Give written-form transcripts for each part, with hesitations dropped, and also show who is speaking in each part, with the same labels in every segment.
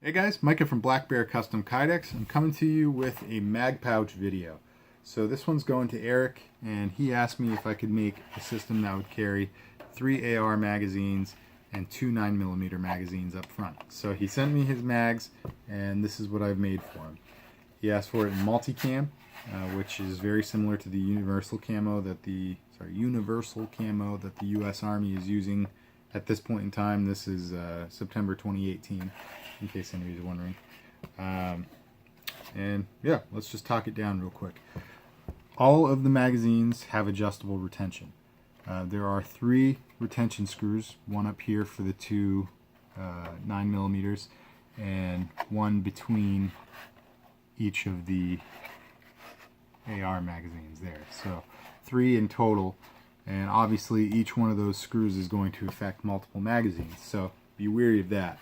Speaker 1: Hey guys, Micah from blackbearcustomkydex. I'm coming to you with a mag pouch video. So this one's going to Eric, and he asked me if I could make a system that would carry 3 AR magazines and 2 9mm magazines up front. So he sent me his mags, and this is what I've made for him. He asked for it in multicam, which is very similar to the universal camo that the U.S. Army is using at this point in time. This is September 2018, in case anybody's wondering. And yeah, let's just talk it down real quick. All of the magazines have adjustable retention. There are 3 retention screws, one up here for the 2 9mm, and one between each of the AR magazines there. So 3 in total, and obviously each one of those screws is going to affect multiple magazines, so be wary of that.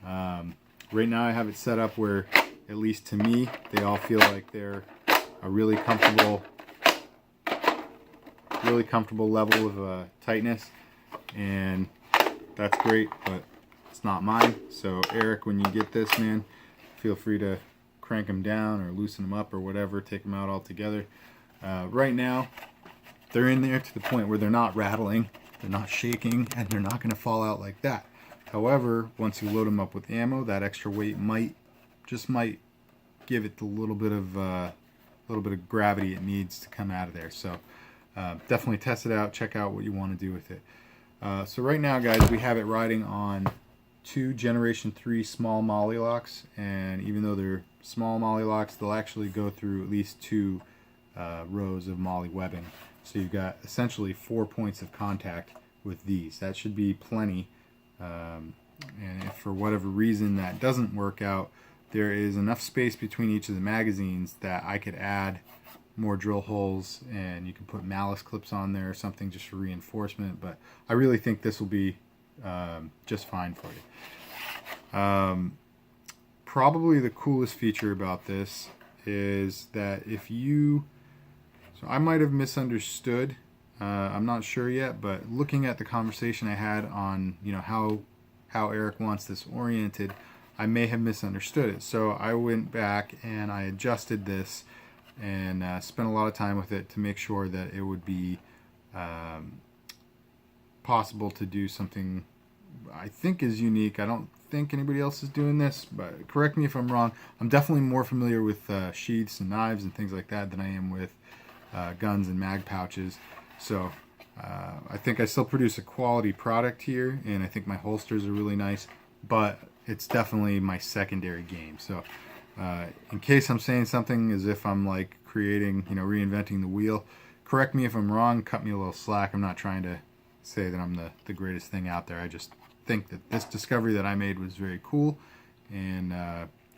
Speaker 1: Right now I have it set up where, at least to me, they all feel like they're a really comfortable level of tightness, and that's great, but it's not mine. So Eric, when you get this, man, feel free to crank them down or loosen them up or whatever, take them out altogether. Right now they're in there to the point where they're not rattling, they're not shaking, and they're not going to fall out like that. However, once you load them up with ammo, that extra weight might give it the little bit of gravity it needs to come out of there. So definitely test it out, check out what you want to do with it. So right now, guys, we have it riding on 2 Generation 3 small molle locks, and even though they're small molle locks, they'll actually go through at least 2 rows of molle webbing. So you've got essentially 4 points of contact with these. That should be plenty. And if for whatever reason that doesn't work out, there is enough space between each of the magazines that I could add more drill holes, and you can put malice clips on there or something just for reinforcement. But I really think this will be just fine for you. Probably the coolest feature about this is that so I might have misunderstood, I'm not sure yet, but looking at the conversation I had on how Eric wants this oriented, I may have misunderstood it. So I went back and I adjusted this and spent a lot of time with it to make sure that it would be possible to do something I think is unique. I don't think anybody else is doing this, but correct me if I'm wrong. I'm definitely more familiar with sheaths and knives and things like that than I am with guns and mag pouches. So I think I still produce a quality product here, and I think my holsters are really nice, but it's definitely my secondary game. So in case I'm saying something as if I'm like creating, reinventing the wheel, correct me if I'm wrong, cut me a little slack. I'm not trying to say that I'm the greatest thing out there. I just think that this discovery that I made was very cool, and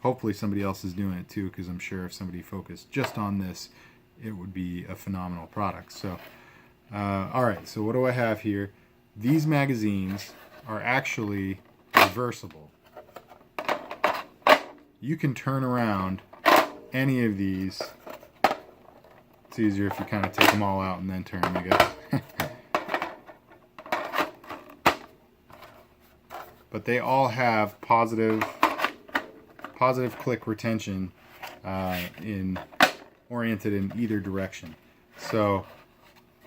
Speaker 1: hopefully somebody else is doing it too, because I'm sure if somebody focused just on this, it would be a phenomenal product. So alright, so what do I have here? These magazines are actually reversible. You can turn around any of these. It's easier if you kind of take them all out and then turn them, I guess. But they all have positive click retention oriented in either direction. So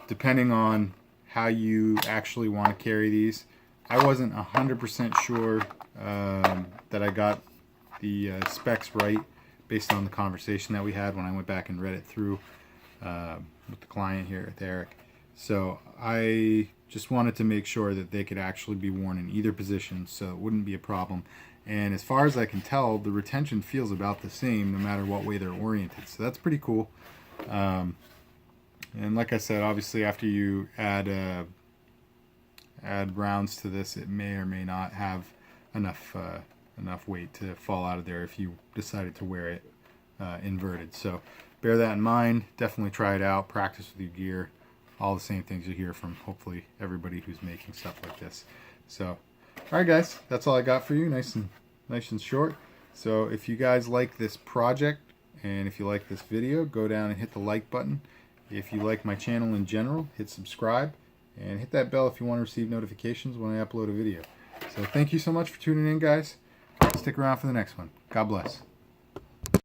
Speaker 1: depending on how you actually want to carry these, I wasn't 100% sure that I got the specs right based on the conversation that we had when I went back and read it through with the client here with Eric. So I just wanted to make sure that they could actually be worn in either position, so it wouldn't be a problem. And as far as I can tell, the retention feels about the same no matter what way they're oriented, so that's pretty cool. And like I said, obviously after you add rounds to this, it may or may not have enough weight to fall out of there if you decided to wear it inverted. So bear that in mind. Definitely try it out. Practice with your gear. All the same things you hear from hopefully everybody who's making stuff like this. So, all right, guys, that's all I got for you. Nice and short. So if you guys like this project and if you like this video, go down and hit the like button. If you like my channel in general, hit subscribe and hit that bell if you want to receive notifications when I upload a video. So thank you so much for tuning in, guys. Stick around for the next one. God bless.